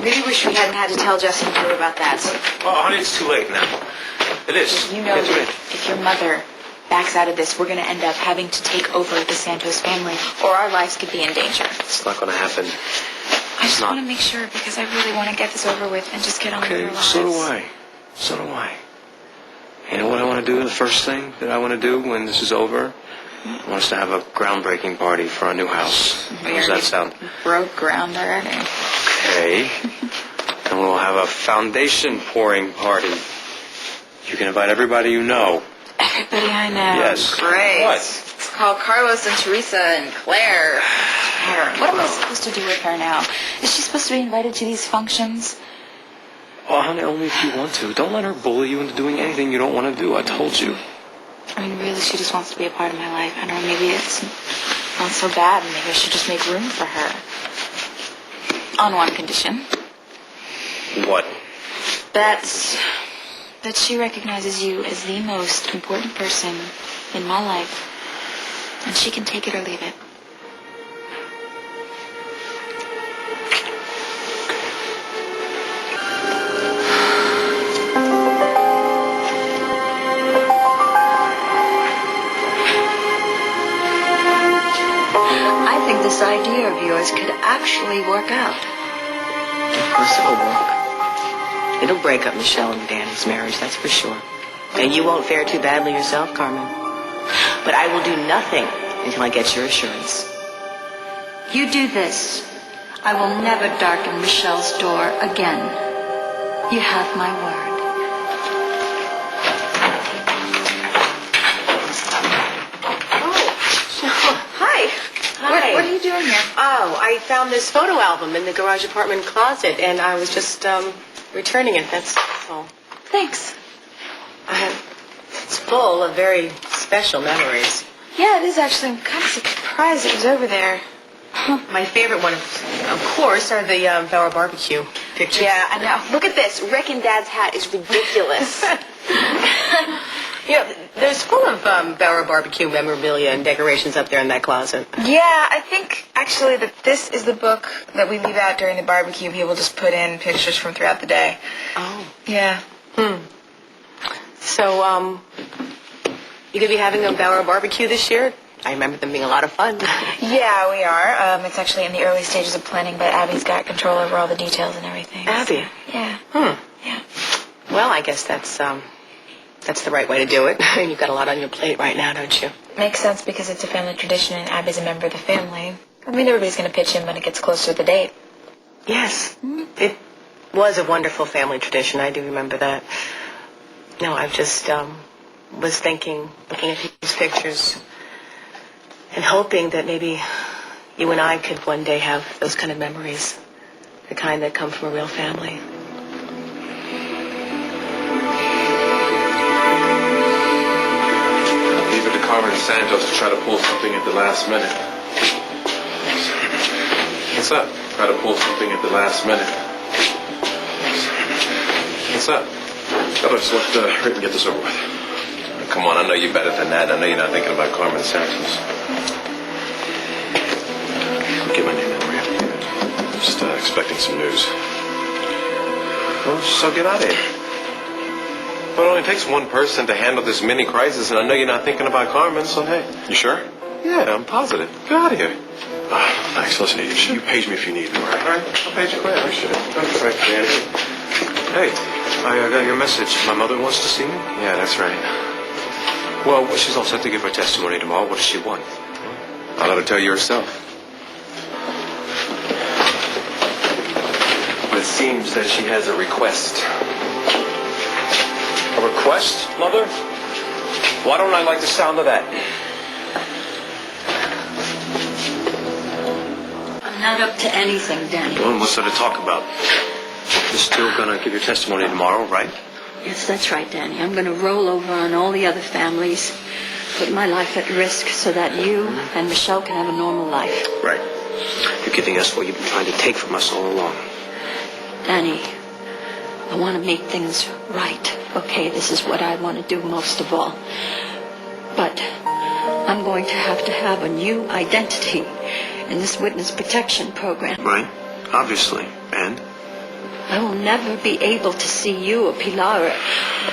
really wish we hadn't had to tell Justin and Drew about that. Oh, honey, it's too late now. It is. You know that if your mother backs out of this, we're going to end up having to take over the Santos family, or our lives could be in danger. It's not going to happen. I just want to make sure, because I really want to get this over with and just get on with our lives. So do I. So do I. You know what I want to do? The first thing that I want to do when this is over? I want us to have a groundbreaking party for our new house. How does that sound? Broke ground already. Okay. And we'll have a foundation pouring party. You can invite everybody you know. Everybody I know. Yes. Great. What? It's called Carlos and Teresa and Claire. What am I supposed to do with her now? Is she supposed to be invited to these functions? Oh, honey, only if you want to. Don't let her bully you into doing anything you don't want to do. I told you. I mean, really, she just wants to be a part of my life. I don't know, maybe it's not so bad. Maybe I should just make room for her. On one condition. What? That she recognizes you as the most important person in my life. And she can take it or leave it. This idea of yours could actually work out. Of course it'll work. It'll break up Michelle and Danny's marriage, that's for sure. And you won't fare too badly yourself, Carmen. But I will do nothing until I get your assurance. You do this, I will never darken Michelle's door again. You have my word. What are you doing here? Oh, I found this photo album in the garage apartment closet, and I was just returning it, that's all. Thanks. It's full of very special memories. Yeah, it is actually. I'm kind of surprised it was over there. My favorite one, of course, are the Bauer barbecue pictures. Yeah, I know. Look at this. Rick and Dad's hat is ridiculous. You know, there's full of Bauer barbecue memorabilia and decorations up there in that closet. Yeah, I think actually that this is the book that we leave out during the barbecue. People just put in pictures from throughout the day. Oh. Yeah. So, you gonna be having a Bauer barbecue this year? I remember them being a lot of fun. Yeah, we are. It's actually in the early stages of planning, but Abby's got control over all the details and everything. Abby? So, yeah. Yeah. Well, I guess that's the right way to do it. You've got a lot on your plate right now, don't you? Makes sense because it's a family tradition and Abby's a member of the family. I mean, everybody's going to pitch in when it gets closer to the date. Yes. It was a wonderful family tradition. I do remember that. No, I just was thinking, looking at these pictures, and hoping that maybe you and I could one day have those kind of memories, the kind that come from a real family. Leave it to Carmen and Santos to try to pull something at the last minute. What's up? Try to pull something at the last minute. What's up? Let's hurry and get this over with. Come on, I know you're better than that. I know you're not thinking about Carmen and Santos. Get my name in, will you? Just expecting some news. Well, so get out of here. Well, it only takes one person to handle this mini crisis, and I know you're not thinking about Carmen, so hey. You sure? Yeah, I'm positive. Get out of here. Thanks. Listen, you page me if you need me, all right? All right, I'll page you. I should. Thanks, Danny. Hey, I got your message. My mother wants to see me? Yeah, that's right. Well, she's all set to give her testimony tomorrow. What does she want? I'll let her tell you herself. But it seems that she has a request. A request, Mother? Why don't I like the sound of that? I'm not up to anything, Danny. Well, what's there to talk about? You're still gonna give your testimony tomorrow, right? Yes, that's right, Danny. I'm going to roll over on all the other families, put my life at risk so that you and Michelle can have a normal life. Right. You're giving us what you've been trying to take from us all along. Danny, I want to make things right. Okay, this is what I want to do most of all. But I'm going to have a new identity in this witness protection program. Right. Obviously. And? I will never be able to see you or Pilar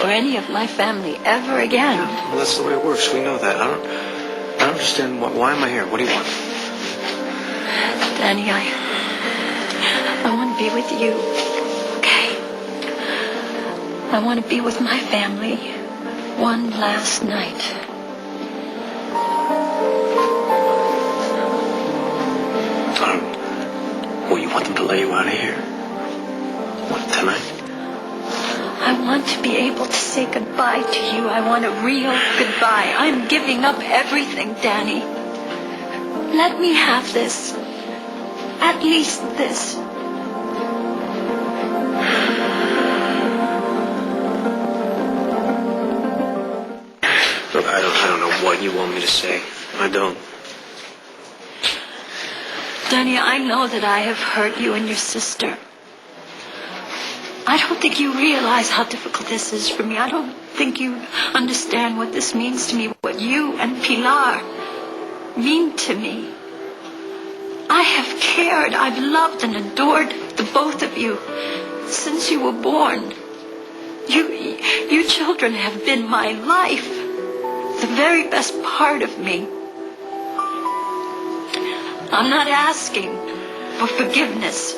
or any of my family ever again. Well, that's the way it works. We know that. I don't understand. Why am I here? What do you want? Danny, I want to be with you, okay? I want to be with my family one last night. Well, you want them to lay you out of here? What, tonight? I want to be able to say goodbye to you. I want a real goodbye. I'm giving up everything, Danny. Let me have this. At least this. Look, I don't know what you want me to say. I don't. Danny, I know that I have hurt you and your sister. I don't think you realize how difficult this is for me. I don't think you understand what this means to me, what you and Pilar mean to me. I have cared, I've loved and adored the both of you since you were born. You children have been my life, the very best part of me. I'm not asking for forgiveness,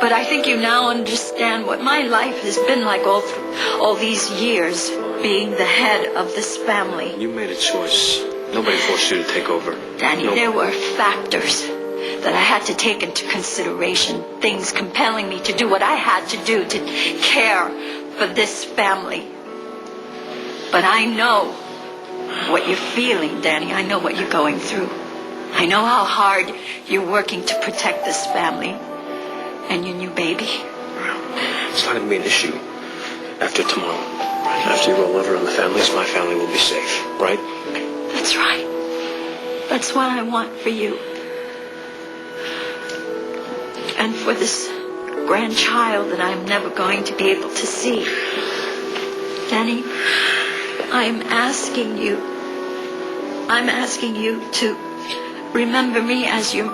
but I think you now understand what my life has been like all these years, being the head of this family. You made a choice. Nobody forced you to take over. Danny, there were factors that I had to take into consideration, things compelling me to do what I had to do to care for this family. But I know what you're feeling, Danny. I know what you're going through. I know how hard you're working to protect this family and your new baby. It's not going to be an issue after tomorrow. Right? After you roll over on the families, my family will be safe, right? That's right. That's what I want for you. And for this grandchild that I'm never going to be able to see. Danny, I'm asking you to remember me as your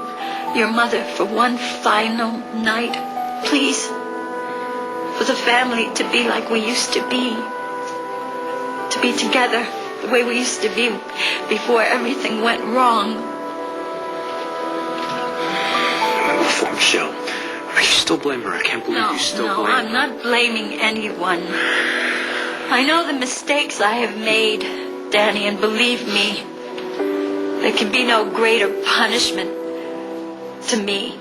mother for one final night, please. For the family to be like we used to be together the way we used to be before everything went wrong. Before Michelle, are you still blaming her? I can't believe you still blame her. I'm not blaming anyone. I know the mistakes I have made, Danny, and believe me, there can be no greater punishment to me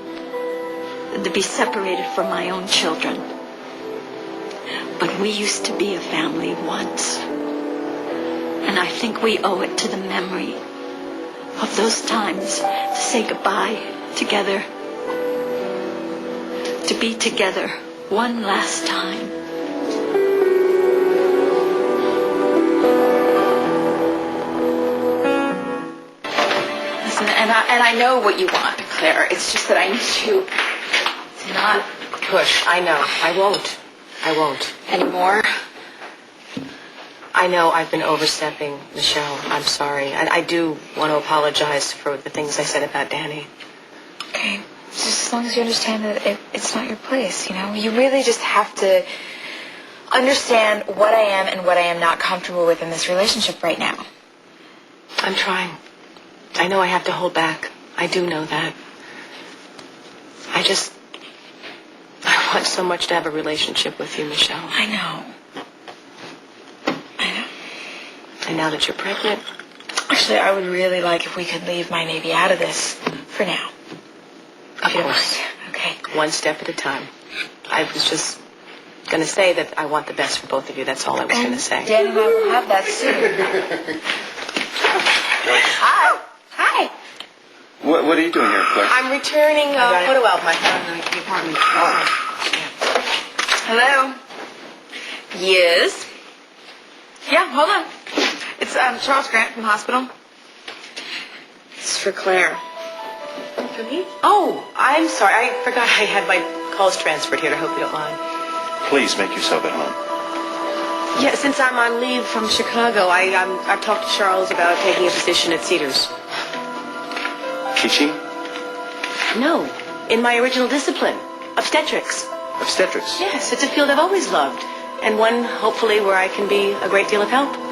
than to be separated from my own children. But we used to be a family once. And I think we owe it to the memory of those times to say goodbye together. To be together one last time. Listen, and I know what you want, Claire. It's just that I need you to not Push. I know. I won't. anymore. I know I've been overstepping, Michelle. I'm sorry. And I do want to apologize for the things I said about Danny. Okay. Just as long as you understand that it's not your place, you know? You really just have to understand what I am and what I am not comfortable with in this relationship right now. I'm trying. I know I have to hold back. I do know that. I want so much to have a relationship with you, Michelle. I know. And now that you're pregnant, Actually, I would really like if we could leave my baby out of this for now. of course, Okay. one step at a time. I was just going to say that I want the best for both of you. That's all I was going to say. Dan and I will have that soon. Hi. Hi. What are you doing here, Claire? I'm returning a photo album I found in the apartment. Hello. Yes. Yeah, hold on. It's Charles Grant from the hospital. It's for Claire. For me? Oh, I'm sorry. I forgot I had my calls transferred here. I hope you don't mind. Please make yourself at home. Yeah, since I'm on leave from Chicago, I've talked to Charles about taking a position at Cedars. Teaching? No, in my original discipline, obstetrics. Obstetrics. Yes, it's a field I've always loved, and one, hopefully, where I can be a great deal of help.